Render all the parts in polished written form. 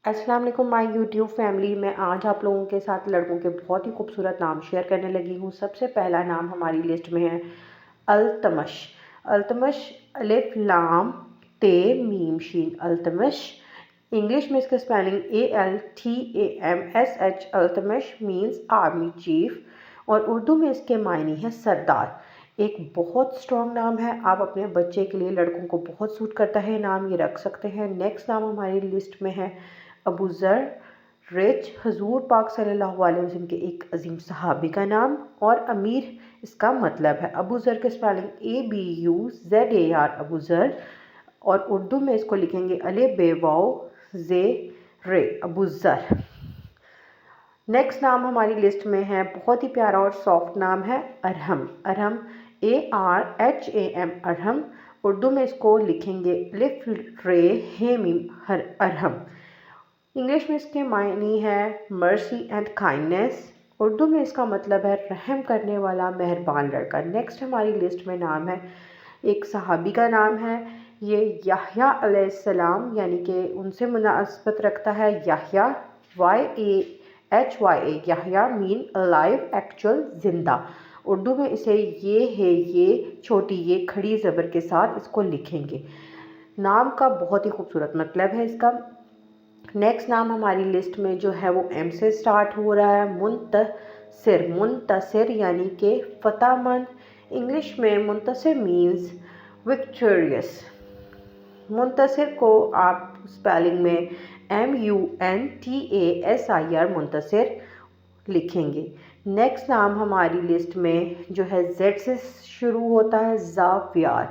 अस्सलाम वालेकुम my YouTube family. मैं आज आप लोगों के साथ लड़कों के बहुत ही खूबसूरत नाम शेयर करने लगी हूँ। सबसे पहला नाम हमारी लिस्ट में है अल्तमश। अल्तमश अलिफ लाम ते मीम शीन अल्तमश। इंग्लिश में इसका spelling ALTAMSH। Altamash means army chief और उर्दू में इसके मायने हैं सरदार। एक बहुत स्ट्रॉन्ग नाम है। आप अपने बच्चे के लिए, लड़कों को बहुत सूट करता है नाम, ये रख सकते हैं। नेक्स्ट नाम हमारी लिस्ट में है अबू ज़र रिच। हजूर पाक सल्लल्लाहु अलैहि वसल्लम के एक अजीम सहाबी का नाम और अमीर इसका मतलब है। अबू ज़र के स्पेलिंग ABUZAR अबू ज़र और उर्दू में इसको लिखेंगे अले बे वाओ जे रे अबू ज़र। नेक्स्ट नाम हमारी लिस्ट में है, बहुत ही प्यारा और सॉफ्ट नाम है अरहम। अरहम ARHAM अरहम। उर्दू में इसको लिखेंगे लिफ रे हे मीम हर अरहम। इंग्लिश में इसके मायने है मर्सी एंड काइंडनेस। उर्दू में इसका मतलब है रहम करने वाला, मेहरबान लड़का। नेक्स्ट हमारी लिस्ट में नाम है, एक सहाबी का नाम है। ये याह्या अलैहिस्सलाम यानी कि उनसे मुनासबत रखता है। Yahya YAHYA Yahya mean alive, actual, जिंदा। उर्दू में इसे ये है ये छोटी ये खड़ी ज़बर के साथ इसको लिखेंगे। नाम का बहुत ही खूबसूरत मतलब है इसका। नेक्स्ट नाम हमारी लिस्ट में जो है वो M से स्टार्ट हो रहा है मुंतसिर। मुंतसिर यानी कि फतेहमंद। इंग्लिश में मुंतसिर मीन्स विक्टोरियस। मुंतसिर को आप स्पेलिंग में MUNTASIR मुंतसिर लिखेंगे। नेक्स्ट नाम हमारी लिस्ट में जो है Z से शुरू होता है ज़ावियार।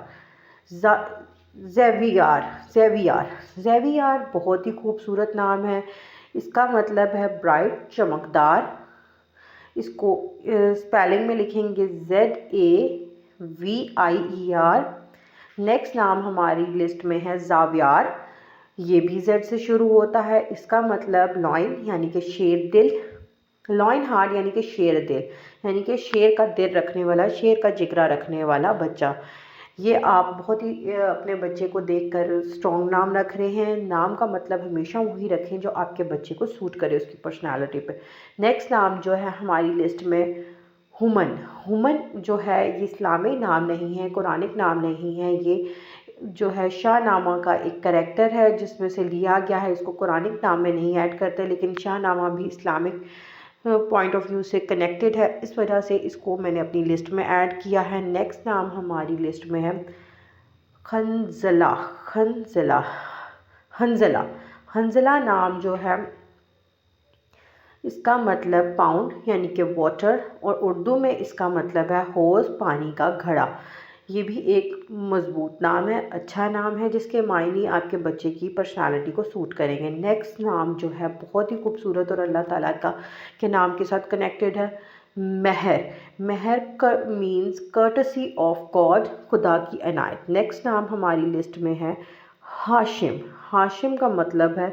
ज़ेवियार बहुत ही खूबसूरत नाम है। इसका मतलब है ब्राइट, चमकदार। इसको स्पेलिंग में लिखेंगे ZAVIER। नेक्स्ट नाम हमारी लिस्ट में है ज़ावियार। ये भी Z से शुरू होता है। इसका मतलब लॉइन यानी कि शेर दिल, लॉइन हार्ट यानी कि शेर दिल, यानी कि शेर का दिल रखने वाला, शेर का जिगरा रखने वाला बच्चा। ये आप बहुत ही अपने बच्चे को देखकर स्ट्रॉन्ग नाम रख रहे हैं। नाम का मतलब हमेशा वही रखें जो आपके बच्चे को सूट करे उसकी पर्सनालिटी पे। नेक्स्ट नाम जो है हमारी लिस्ट में हुमन। हुमन जो है ये इस्लामी नाम नहीं है, कुरानिक नाम नहीं है। ये जो है शाहनामा का एक करैक्टर है जिसमें से लिया गया है। इसको कुरानिक नाम में नहीं ऐड करते, लेकिन शाहनामा भी इस्लामिक पॉइंट ऑफ व्यू से कनेक्टेड है, इस वजह से इसको मैंने अपनी लिस्ट में ऐड किया है। नेक्स्ट नाम हमारी लिस्ट में है खंजला। खंजला हंजला। हंजला नाम जो है इसका मतलब पाउंड यानी कि वाटर और उर्दू में इसका मतलब है होज़, पानी का घड़ा। ये भी एक मज़बूत नाम है, अच्छा नाम है जिसके मायने आपके बच्चे की पर्सनालिटी को सूट करेंगे। नेक्स्ट नाम जो है बहुत ही खूबसूरत और अल्लाह ताला का के नाम के साथ कनेक्टेड है महर। महर मीन्स कर्टसी ऑफ गॉड, खुदा की अनायत। नेक्स्ट नाम हमारी लिस्ट में है हाशिम। हाशिम का मतलब है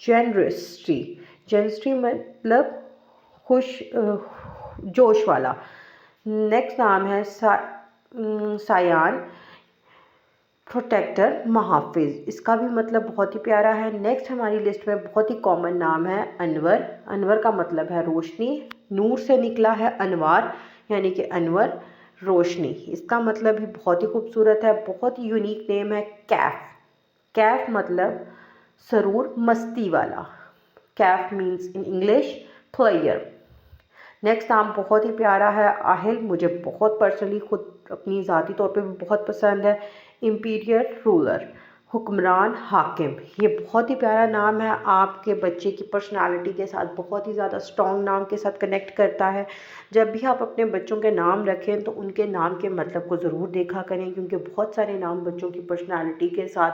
जेनरसिटी। जेनरसिटी मतलब खुश जोश वाला। नेक्स्ट नाम है सायान, प्रोटेक्टर, मुहाफ़िज़। इसका भी मतलब बहुत ही प्यारा है। नेक्स्ट हमारी लिस्ट में बहुत ही कॉमन नाम है अनवर। अनवर का मतलब है रोशनी, नूर से निकला है अनवार यानी कि अनवर, रोशनी। इसका मतलब भी बहुत ही खूबसूरत है, बहुत ही यूनिक नेम है कैफ। कैफ मतलब सरूर, मस्ती वाला। Kaif means in English player. Next नाम बहुत ही प्यारा है आहिल। मुझे बहुत पर्सनली खुद अपनी ज़ाती तौर पे भी बहुत पसंद है। इम्पीरियर रूलर, हुक्मरान, हाकिम। ये बहुत ही प्यारा नाम है, आपके बच्चे की पर्सनालिटी के साथ बहुत ही ज़्यादा स्ट्रॉन्ग नाम के साथ कनेक्ट करता है। जब भी आप अपने बच्चों के नाम रखें तो उनके नाम के मतलब को ज़रूर देखा करें, क्योंकि बहुत सारे नाम बच्चों की पर्सनालिटी के साथ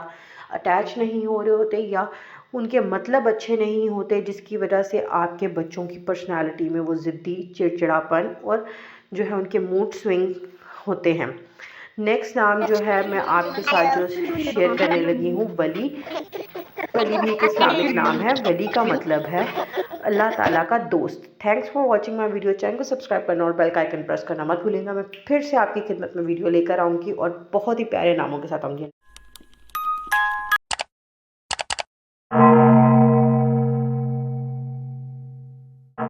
अटैच नहीं हो रहे होते या उनके मतलब अच्छे नहीं होते, जिसकी वजह से आपके बच्चों की पर्सनालिटी में वो ज़िद्दी, चिड़चिड़ापन और जो है उनके मूड स्विंग होते हैं। नेक्स्ट नाम जो है मैं आपके साथ जो शेयर करने लगी हूँ वली। वली भी एक इस्लामिक नाम है। वली का मतलब है अल्लाह ताला का दोस्त। Thanks for watching my video. Channel को सब्सक्राइब करना और बेल का आइकन प्रेस करना मत भूलिएगा। मैं फिर से आपकी खिदमत में वीडियो लेकर आऊँगी और बहुत ही प्यारे नामों के साथ आऊँगी।